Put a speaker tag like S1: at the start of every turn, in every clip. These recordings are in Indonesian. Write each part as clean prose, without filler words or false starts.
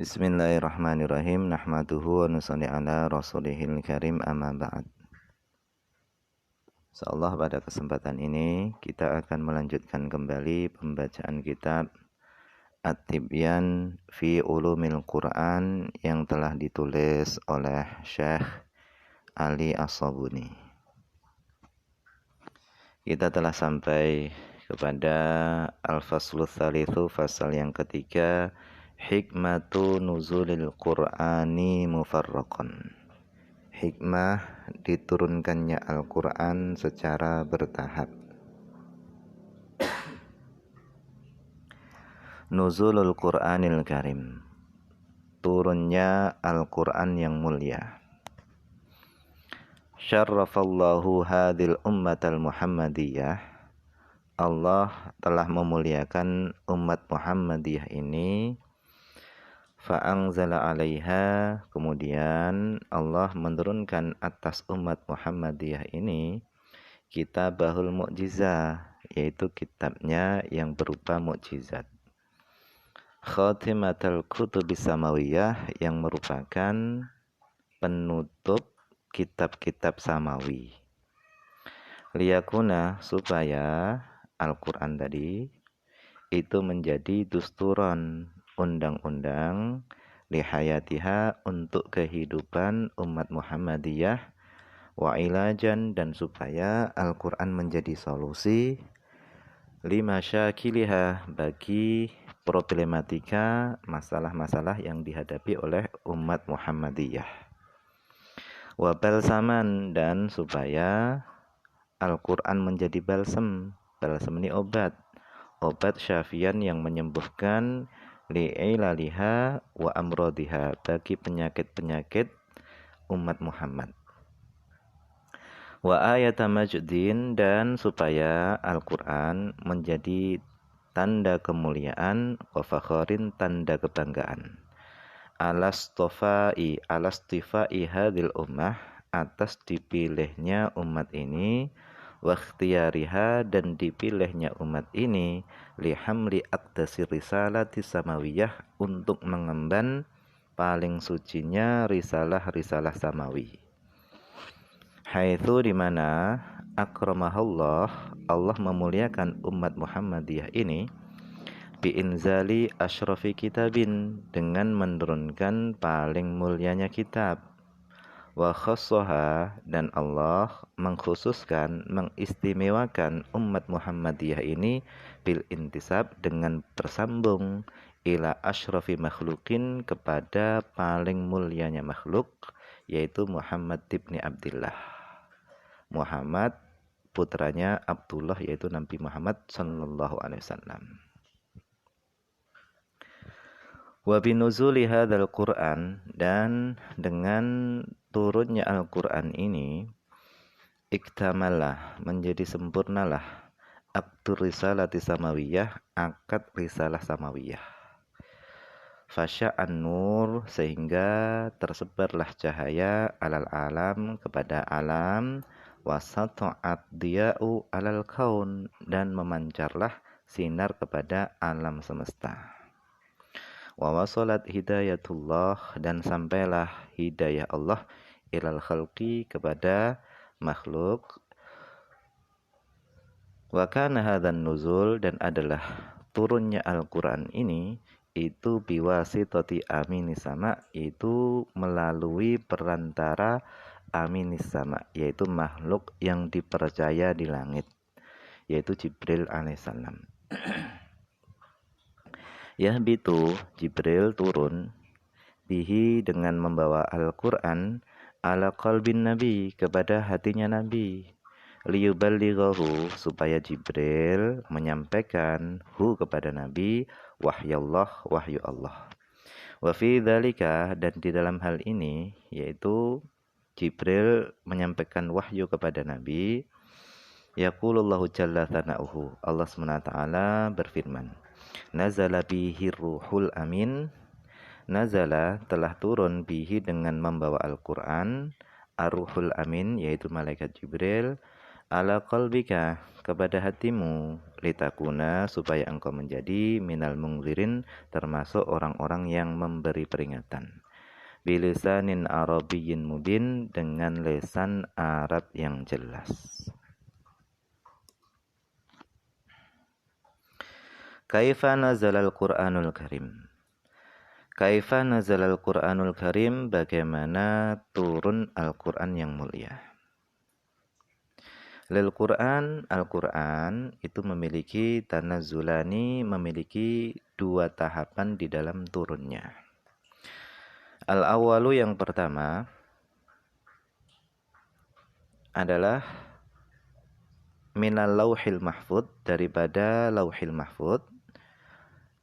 S1: Bismillahirrahmanirrahim. Nahmaduhu wa nusalli ala rasulihil karim, amma ba'd. Insyaallah pada kesempatan ini kita akan melanjutkan kembali pembacaan kitab At-Tibyan fi Ulumil Quran yang telah ditulis oleh Syekh Ali As-Sabuni. Kita telah sampai kepada Al-Faslu Tsalitsu, fasal yang ketiga, Hikmatu nuzulil Qur'ani mufarraqan. Hikmah diturunkannya Al-Quran secara bertahap. Nuzulul Qur'anil Karim, turunnya Al-Quran yang mulia. Syarrafallahu hadhil ummatal Muhammadiyah, Allah telah memuliakan umat Muhammadiyah ini. Fa'anzala 'alaiha, kemudian Allah menurunkan atas umat Muhammadiyah ini kitabahul mu'jizah, yaitu kitabnya yang berupa mukjizat. Khatimatul kutubis samawiyah, yang merupakan penutup kitab-kitab samawi. Liyakuna, supaya Al-Quran tadi itu menjadi dusturon, undang-undang, lihayatiha, untuk kehidupan umat Muhammadiyah, wa ilajan, dan supaya Al-Quran menjadi solusi, lima syakiliha, bagi problematika masalah-masalah yang dihadapi oleh umat Muhammadiyah, wa balsaman, dan supaya Al-Quran menjadi balsam. Balsam ini obat syafian yang menyembuhkan, li'ilaliha wa amrodiha, bagi penyakit-penyakit umat Muhammad. Wa ayata majdin, dan supaya Al-Quran menjadi tanda kemuliaan, wa fakhorin, tanda kebanggaan, alastifai hadil ummah, atas dipilihnya umat ini, wa ikhtiyariha, dan dipilihnya umat ini, lihamli aqdasir risalati samawiyah, untuk mengemban paling sucinya risalah-risalah samawi. Haitsu, dimana akramahallah, Allah memuliakan umat Muhammadiyah ini, biinzali asyrafi kitabin, dengan menurunkan paling mulianya kitab, wa khassaha, dan Allah mengkhususkan, mengistimewakan umat Muhammadiyah ini bil intisab, dengan bersambung, ila asyrafi makhlukin, kepada paling mulianya makhluk, yaitu Muhammad ibni Abdillah, Muhammad putranya Abdullah, yaitu Nabi Muhammad sallallahu alaihi wasallam. Wa binuzuli hadzal Qur'an, dan dengan turunnya Al-Quran ini, iktamalah, menjadi sempurnalah, aqdur risalati samawiyah, akad risalah samawiyah. Fasya'an nur, sehingga tersebarlah cahaya, alal alam, kepada alam, wasata'at diya'u alal kaun, dan memancarlah sinar kepada alam semesta. Wa wasalat hidayatullah, dan sampailah hidayah Allah, ilal khalqi, kepada makhluk. Wa kana hadzan nuzul, dan adalah turunnya Al-Quran ini, itu biwasitati aminis sama, itu melalui perantara aminis sama, yaitu makhluk yang dipercaya di langit, yaitu Jibril alaihissalam. Yahbitu, Jibril turun, bihi, dengan membawa Al-Quran, ala qalbin Nabi, kepada hatinya Nabi, liyuballighahu, supaya Jibril menyampaikan hu, kepada Nabi, wahyallah, wahyu Allah. Wa fi dzalika, dan di dalam hal ini, yaitu Jibril menyampaikan wahyu kepada Nabi, yaqulullahu jalla thana'uhu, Allah SWT berfirman, nazala bihi ruhul amin, nazala, telah turun, bihi, dengan membawa Al-Quran, ar-ruhul amin, yaitu malaikat Jibril, ala qalbika, kepada hatimu, litakuna, supaya engkau menjadi minal mungzirin, termasuk orang-orang yang memberi peringatan. Bilisanin arabiyyin mubin, dengan lisan Arab yang jelas. Kaifa nazalal Qur'anul Karim? Kaifa nazalal Qur'anul Karim? Bagaimana turun Al-Qur'an yang mulia? Lil Qur'an, Al-Qur'an itu memiliki tanazzulani, memiliki dua tahapan di dalam turunnya. Al-awwalu, yang pertama adalah minal lauhil mahfud, daripada lauhil mahfud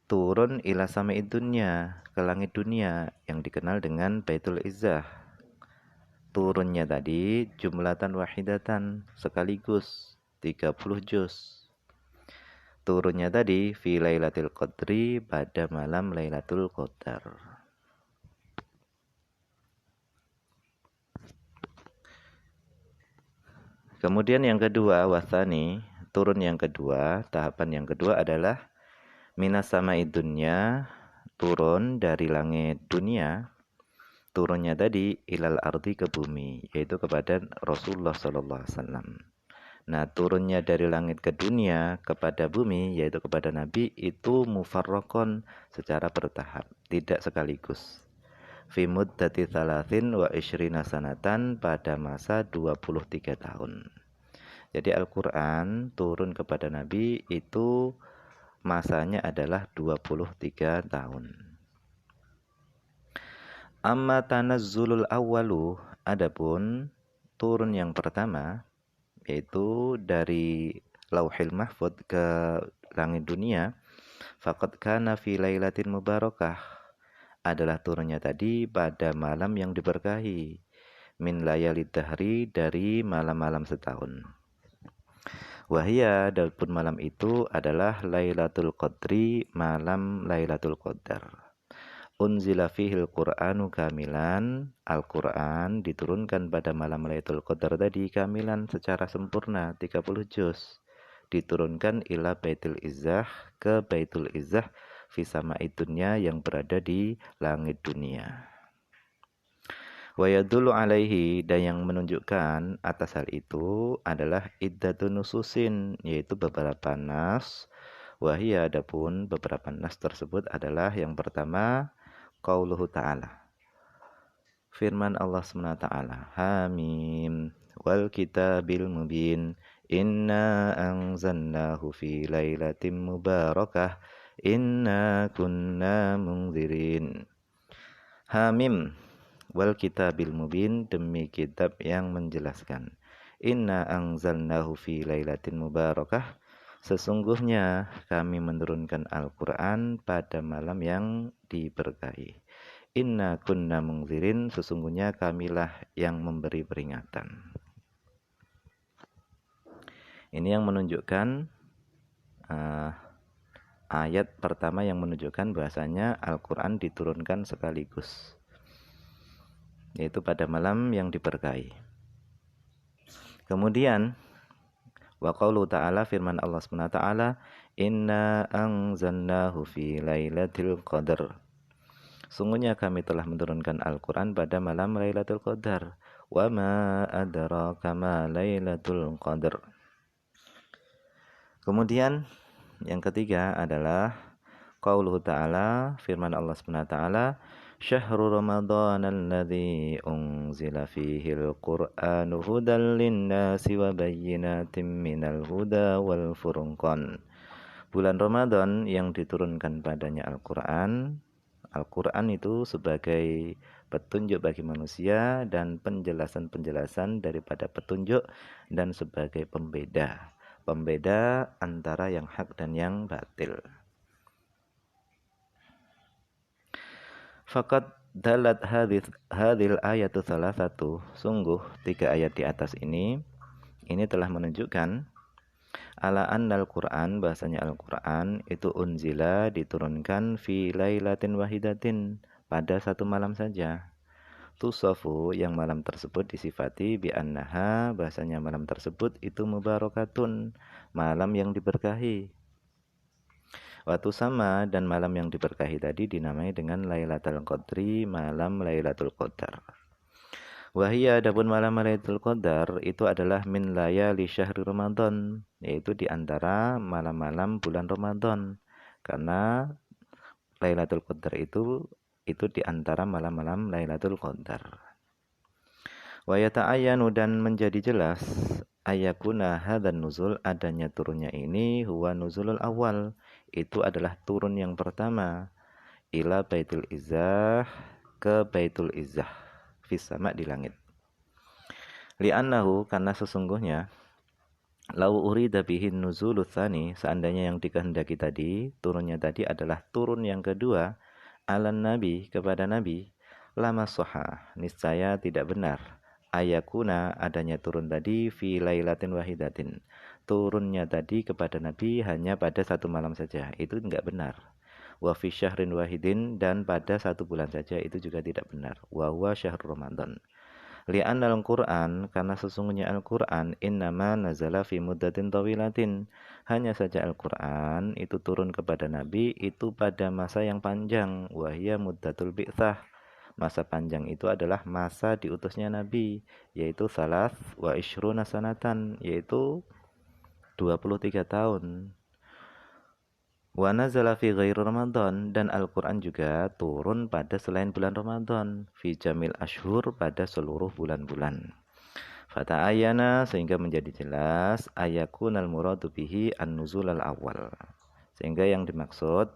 S1: turun ila sama'id dunya, ke langit dunia yang dikenal dengan Baitul Izzah. Turunnya tadi jumlatan wahidatan, sekaligus 30 juz. Turunnya tadi fi Lailatul Qadri, pada malam Lailatul Qadar. Kemudian yang kedua, wasani, turun yang kedua, tahapan yang kedua adalah minas sama'id dunya, turun dari langit dunia. Turunnya tadi ilal ardi, ke bumi, yaitu kepada Rasulullah sallallahu alaihi wasallam. Nah, turunnya dari langit ke dunia kepada bumi, yaitu kepada Nabi, itu mufarraqon, secara bertahap, tidak sekaligus. Fi muddati 23 sanatan, pada masa 23 tahun. Jadi Al-Qur'an turun kepada Nabi itu masanya adalah 23 tahun. Amma tanazzulul awwalu, adapun turun yang pertama, yaitu dari Lauhil Mahfud ke langit dunia, faqad kana fi lailatin mubarakah, adalah turunnya tadi pada malam yang diberkahi, min layalid dahri, dari malam-malam setahun. Wahia, adapun malam itu adalah Lailatul Qadri, malam Lailatul Qadar. Unzila fihil Qur'anu kamilan, Al-Qur'an diturunkan pada malam Lailatul Qadar tadi kamilan, secara sempurna, 30 juz. Diturunkan ila Baitul Izzah, ke Baitul Izzah, fi sama'id dunya, yang berada di langit dunia. Wa yadullu alaihi, dan yang menunjukkan atas hal itu adalah iddatun nususin, yaitu beberapa nas. Wahia, adapun beberapa nas tersebut adalah yang pertama qauluhu ta'ala, firman Allah SWT, Hamim wal kitabil mubin, inna anzalnahu fi lailatin mubarakah, inna kunna munzirin. Hamim wal kitabil mubin, demi kitab yang menjelaskan. Inna anzalnahu fi lailatin mubarakah, sesungguhnya kami menurunkan Al-Qur'an pada malam yang diberkahi. Inna kunna munzirin, sesungguhnya kamilah yang memberi peringatan. Ini yang menunjukkan ayat pertama yang menunjukkan bahasanya Al-Qur'an diturunkan sekaligus, yaitu pada malam yang diberkahi. Kemudian wa qaulu ta'ala, firman Allah Subhanahu wa taala, inna anzalnahu fi lailatul qadar, sungguhnya kami telah menurunkan Al-Qur'an pada malam Lailatul Qadar. Wa ma adraka ma lailatul qadar. Kemudian yang ketiga adalah qauluhu ta'ala, firman Allah Subhanahu wa taala, syahrul ramadhan alladzi unzila fihi al-Qur'anu hudan lin-nasi wa bayyinatin minal huda wal furqan. Bulan Ramadan yang diturunkan padanya Al-Qur'an. Al-Qur'an itu sebagai petunjuk bagi manusia dan penjelasan-penjelasan daripada petunjuk, dan sebagai pembeda antara yang hak dan yang batil. Faqad dalat hadhil ayatu salasatu, sungguh 3 ayat di atas ini telah menunjukkan ala annal Qur'an, bahasanya Al-Qur'an itu unzila, diturunkan fi lailatin wahidatin, pada satu malam saja. tusafu yang malam tersebut disifati bi annaha bahasanya malam tersebut itu mubarakatun, malam yang diberkahi. Waktu sama dan malam yang diberkahi tadi dinamai dengan Lailatul Qadri, malam Lailatul Qadar. Wahia adapun malam Lailatul Qadar itu adalah min layali syahri Ramadan, yaitu di antara malam-malam bulan Ramadan. Karena Lailatul Qadar itu di antara malam-malam Lailatul Qadar. Wa yata'ayyanu dan menjadi jelas ayakuna hadzal nuzul adanya turunnya ini huwa nuzulul awal, itu adalah turun yang pertama ila Baitul Izzah, ke Baitul Izzah fis sama di langit. Li'annahu karena sesungguhnya lau urida bihin nuzulul tsani, seandainya yang dikehendaki tadi turunnya tadi adalah turun yang kedua alan nabi kepada nabi, lama soha niscaya tidak benar ayakuna adanya turun tadi fi lailatin wahidatin, turunnya tadi kepada nabi hanya pada satu malam saja, itu enggak benar. Wa fi syahrin wahidin dan pada satu bulan saja, itu juga tidak benar. Wa huwa syahrul Ramadan. Li'anna al-Qur'an karena sesungguhnya Al-Qur'an innama nazala fi muddatin tawilatin, hanya saja Al-Qur'an itu turun kepada nabi itu pada masa yang panjang, wa hiya muddatul bi'tsah. Masa panjang itu adalah masa diutusnya nabi, yaitu salas wa ishruna sanatan, yaitu 23 tahun. Wa nazala fi ghairi Ramadan dan Al-Qur'an juga turun pada selain bulan Ramadan, fi jamil ashhur pada seluruh bulan-bulan. Fata'ayyana sehingga menjadi jelas ayakunal muradu bihi an-nuzul al-awwal. Sehingga yang dimaksud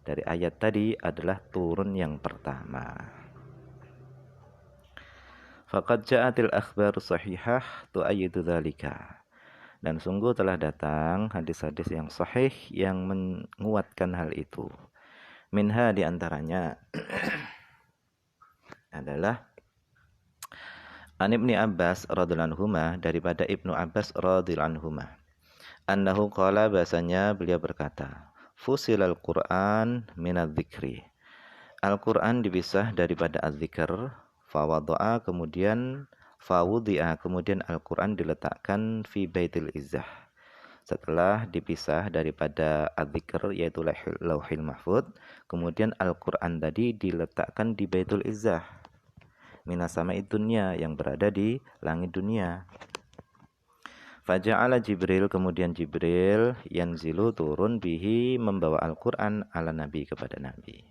S1: dari ayat tadi adalah turun yang pertama. Faqad ja'atil akhbar sahihah tu'ayyidu dzalika. Dan sungguh telah datang hadis-hadis yang sahih yang menguatkan hal itu. Minha diantaranya adalah An Ibni Abbas radhiyallahu anhuma, daripada Ibnu Abbas radhiyallahu anhuma, annahu qala bahasanya beliau berkata, fusilal Qur'an minadz-dzikri. Al-Qur'an dipisah daripada az-zikr, fawadha'a kemudian fawudi'a kemudian Al-Qur'an diletakkan fi Baitul Izzah. Setelah dipisah daripada az-zikr yaitu Lauhil Mahfuz, kemudian Al-Qur'an tadi diletakkan di Baitul Izzah. Minas sama'id dunya yang berada di langit dunia. Faja'ala Jibril kemudian Jibril yanzilu turun bihi membawa Al-Qur'an ala nabi kepada nabi.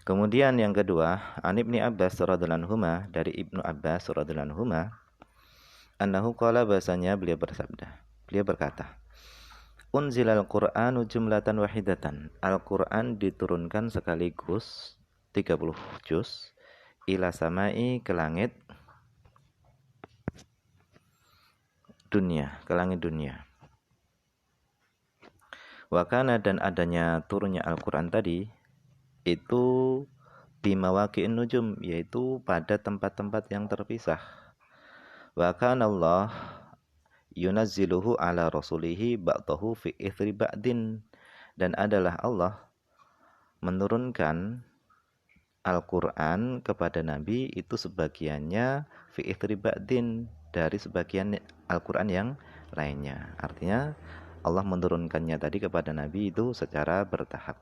S1: Kemudian yang kedua, An Ibni Abbas radhiyallahu anhuma, dari Ibnu Abbas radhiyallahu anhuma, annahu qala bahasanya beliau bersabda, beliau berkata, unzilal Qur'anu jumlatan wahidatan. Al-Qur'an diturunkan sekaligus 30 juz ila samai ke langit dunia, ke langit dunia. Wa kana dan adanya turunnya Al-Qur'an tadi itu bimawaqi'in nujum, yaitu pada tempat-tempat yang terpisah. Wa kana Allah yunazziluhu ala rasulihi ba'dahu fi ithri ba'din, dan adalah Allah menurunkan Al-Qur'an kepada nabi itu sebagiannya fi ithri ba'din, dari sebagian Al-Qur'an yang lainnya. Artinya Allah menurunkannya tadi kepada nabi itu secara bertahap.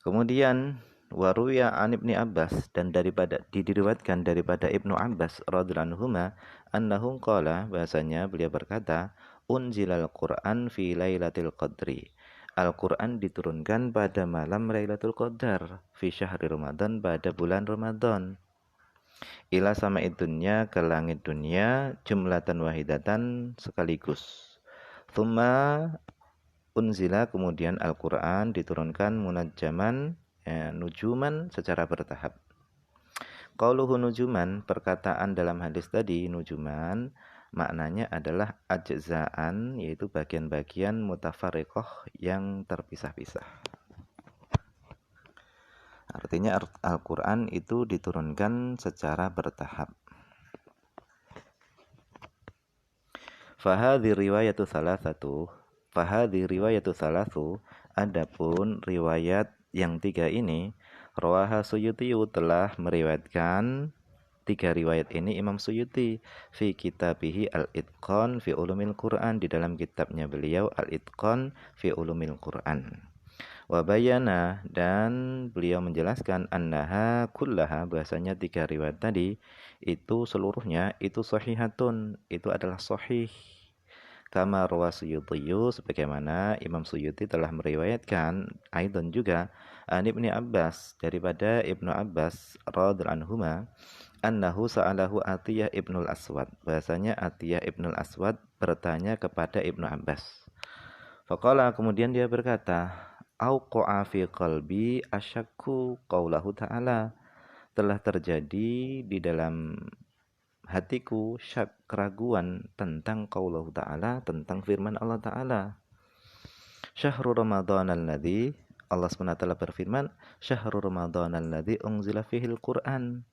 S1: Kemudian waruya an Ibni Abbas, dan diriwayatkan daripada Ibnu Abbas radhiyallahu anhuma annahu qala bahasanya beliau berkata, unzilal Qur'an fi lailatul qadri. Al-Qur'an diturunkan pada malam Lailatul Qadar fi syahri Ramadan pada bulan Ramadan. Ila sama'id dunya ke langit dunia jumlatan wahidatan sekaligus. Tsumma unzila kemudian Al-Qur'an diturunkan munajjaman nujuman secara bertahap. Qauluhu nujuman, perkataan dalam hadis tadi nujuman maknanya adalah ajza'an, yaitu bagian-bagian mutafarriqah yang terpisah-pisah. Artinya Al-Qur'an itu diturunkan secara bertahap. Fahadhi riwayatu salatu, adapun riwayat yang tiga ini Rawaha Suyuti telah meriwayatkan tiga riwayat ini Imam Suyuti fi kitabihi Al-Itqan fi Ulumil Quran, di dalam kitabnya beliau Al-Itqan fi Ulumil Quran. Wabayana, dan beliau menjelaskan annaha kullaha, bahasanya tiga riwayat tadi itu seluruhnya itu sahihatun, itu adalah sahih. Kama rawa Suyutiyu, sebagaimana Imam Suyuti telah meriwayatkan aidan juga an Ibnu Abbas, daripada Ibnu Abbas radhiyallahu anhuma, annahu sa'alahu Atiyah Ibnul Aswad, bahasanya Atiyah Ibnul Aswad bertanya kepada Ibnu Abbas. Faqala, kemudian dia berkata, auqa'a fi qalbi asyakku qaulahu ta'ala, telah terjadi di dalam hatiku syak, keraguan tentang qaulahu ta'ala, tentang firman Allah Ta'ala. Syahrul Ramadan alladzi, Allah SWT berfirman, Syahrul Ramadan alladzi unzila fihil Qur'an,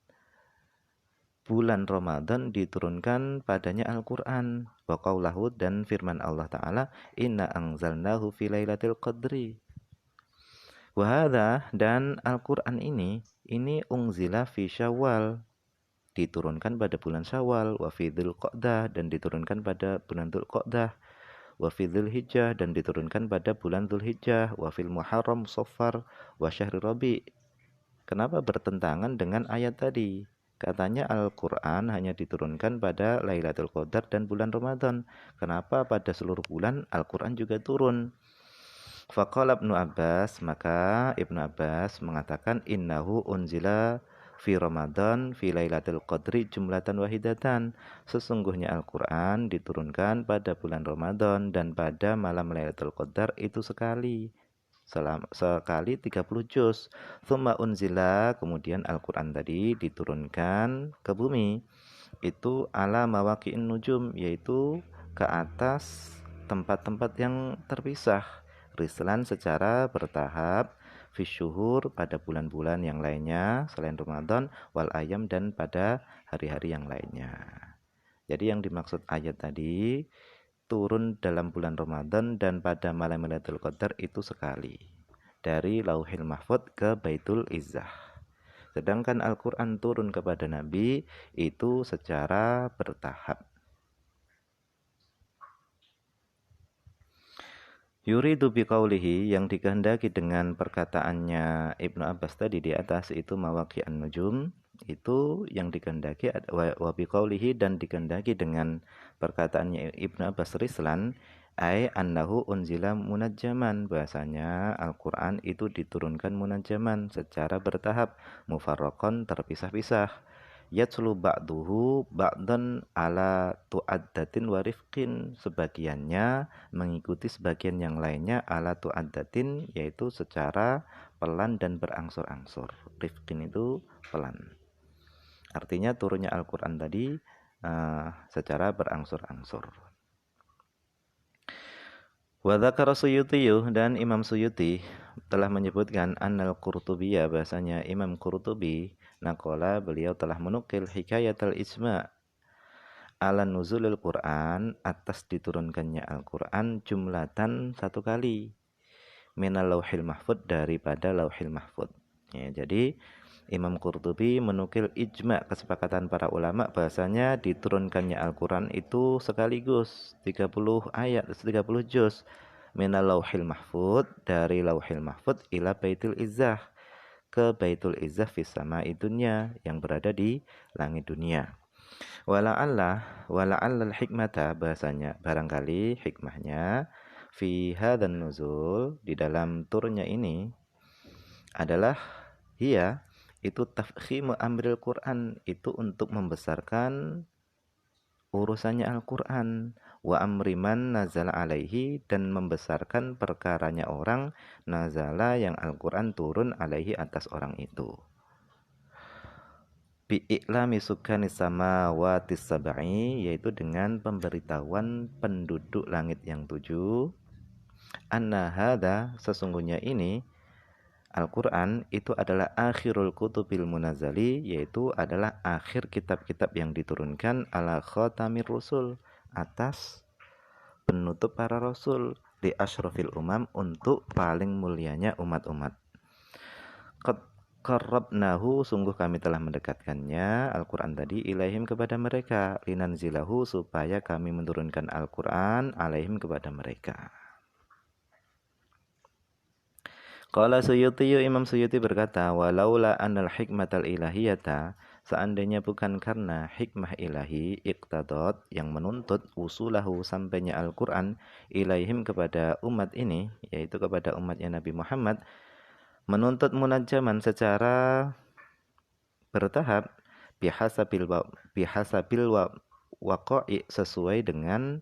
S1: bulan Ramadan diturunkan padanya Al-Qur'an. Wa qaulahu, dan firman Allah Ta'ala, inna anzalnahu fi lailatul qadri. Wahada, dan Al-Qur'an ini unzila fi Syawal, diturunkan pada bulan Syawal, wa fi Dzulqa'dah, dan diturunkan pada bulan Dzulqa'dah, wa fi Dzulhijjah, dan diturunkan pada bulan Dzulhijjah, wa fil Muharram, Safar, wa syahri Rabi'. Kenapa bertentangan dengan ayat tadi? Katanya Al-Qur'an hanya diturunkan pada Lailatul Qadar dan bulan Ramadan. Kenapa pada seluruh bulan Al-Qur'an juga turun? Faqala Ibnu Abbas, maka Ibnu Abbas mengatakan innahu unzila fi Ramadan fi Lailatul Qadri jumlatan wahidatan, sesungguhnya Al-Qur'an diturunkan pada bulan Ramadan dan pada malam Lailatul Qadar itu sekali 30 juz. Tsumma unzila, kemudian Al-Qur'an tadi diturunkan ke bumi itu ala mawaqi'in nujum, yaitu ke atas tempat-tempat yang terpisah, rislan secara bertahap, fisyuhur pada bulan-bulan yang lainnya selain Ramadan, wal ayam, dan pada hari-hari yang lainnya. Jadi yang dimaksud ayat tadi turun dalam bulan Ramadan dan pada malam Lailatul Qadar itu sekali, dari Lauhil Mahfuz ke Baitul Izzah. Sedangkan Al-Qur'an turun kepada Nabi itu secara bertahap. Yuridu biqaulihi, yang dikehendaki dengan perkataannya Ibnu Abbas tadi di atas itu mawaqi'an nujum, itu yang dikehendaki wa biqaulihi, dan dikehendaki dengan perkataannya Ibnu Abbas rislan ai annahu unzila munajjaman, bahasanya Al-Qur'an itu diturunkan munajjaman secara bertahap, mufarraqan, terpisah-pisah, yatslu ba'duhu ba'dan ala tu'addatin wa rifqin, sebagiannya mengikuti sebagian yang lainnya ala tu'addatin, yaitu secara pelan dan berangsur-angsur. Rifqin itu pelan. Artinya turunnya Al-Qur'an tadi secara berangsur-angsur. Wa dzakara Suyuti, dan Imam Suyuti telah menyebutkan annal Qurtubiyya, bahasanya Imam Qurtubi naqala, beliau telah menukil hikayatul ijma' ala nuzulil Qur'an, atas diturunkannya Al-Qur'an jumlatan satu kali, minal lauhil mahfud, daripada lauhil mahfud. Ya, jadi Imam Qurtubi menukil ijma', kesepakatan para ulama, bahasanya diturunkannya Al-Qur'an itu sekaligus 30 ayat, 30 juz, minal lauhil mahfud, dari lauhil mahfud ila Baitul Izzah, ke Baitul Izzah fis sama'i dunya, yang berada di langit dunia. Wala'alla al-hikmata, bahasanya barangkali hikmahnya fi hadzal nuzul, di dalam turunnya ini adalah hiya, itu tafkhimu amril Qur'an, itu untuk membesarkan urusannya Al-Qur'an, wa amri man nazala alaihi, dan membesarkan perkaranya orang nazala, yang Al-Qur'an turun alaihi, atas orang itu. Bi'i'lami sukani samawati sab'i, yaitu dengan pemberitahuan penduduk langit yang 7, anna hadza, sesungguhnya ini Al-Qur'an itu adalah akhirul kutubil munazzali, yaitu adalah akhir kitab-kitab yang diturunkan ala khatamir rusul, atas penutup para rasul, li asyrafil umam, untuk paling mulianya umat-umat. qarrabnahu, sungguh kami telah mendekatkannya Al-Quran tadi ilaihim kepada mereka, linanzilahu, supaya kami menurunkan Al-Quran alaihim kepada mereka. Qala Suyuti, Imam Suyuti berkata, walaula annal hikmatal ilahiyata, seandainya bukan karena hikmah ilahi iqtadot, yang menuntut usulahu, sampainya Al-Quran ilaihim kepada umat ini, yaitu kepada umatnya Nabi Muhammad, menuntut munajjaman secara bertahap, bihasabil waqa'i, sesuai dengan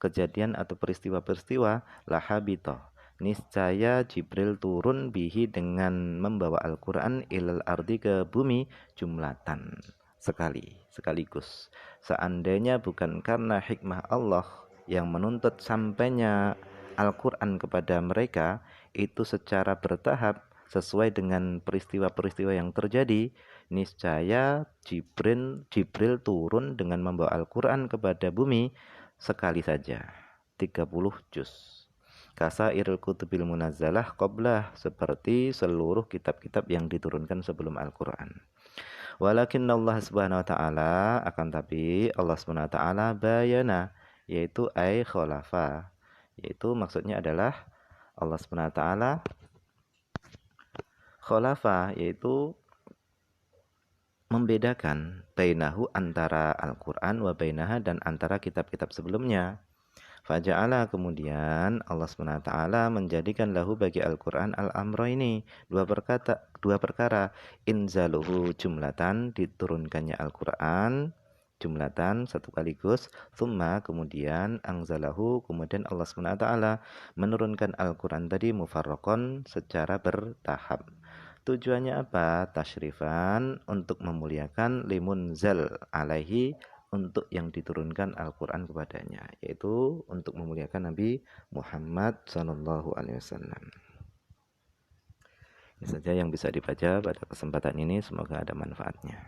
S1: kejadian atau peristiwa-peristiwa, lahabito, niscaya Jibril turun bihi, dengan membawa Al-Quran, ilal ardi, ke bumi, jumlatan, sekaligus. Seandainya bukan karena hikmah Allah yang menuntut sampainya Al-Quran kepada mereka itu secara bertahap sesuai dengan peristiwa-peristiwa yang terjadi, niscaya Jibril turun dengan membawa Al-Quran kepada bumi sekali saja, 30 juz. Kasairul kutubil munazzalah qablah, seperti seluruh kitab-kitab yang diturunkan sebelum Al-Quran. Walakin Allah subhanahu wa ta'ala, akan tapi Allah subhanahu wa ta'ala bayana, yaitu ay kholafa, yaitu maksudnya adalah Allah subhanahu wa ta'ala kholafa, yaitu membedakan bainahu, antara Al-Quran, wa bainaha, dan antara kitab-kitab sebelumnya. Faja'ala, kemudian Allah SWT menjadikan lahu bagi Al-Quran al-amro ini, dua perkara, inzaluhu jumlatan, diturunkannya Al-Quran jumlatan, satu kaligus, thumma, kemudian angzalahu, kemudian Allah SWT menurunkan Al-Quran tadi mufarraqon, secara bertahap. Tujuannya apa? Tasyrifan, untuk memuliakan, limunzal alaihi, untuk yang diturunkan Al-Quran kepadanya, yaitu untuk memuliakan Nabi Muhammad SAW. Ini saja yang bisa dibaca pada kesempatan ini, semoga ada manfaatnya.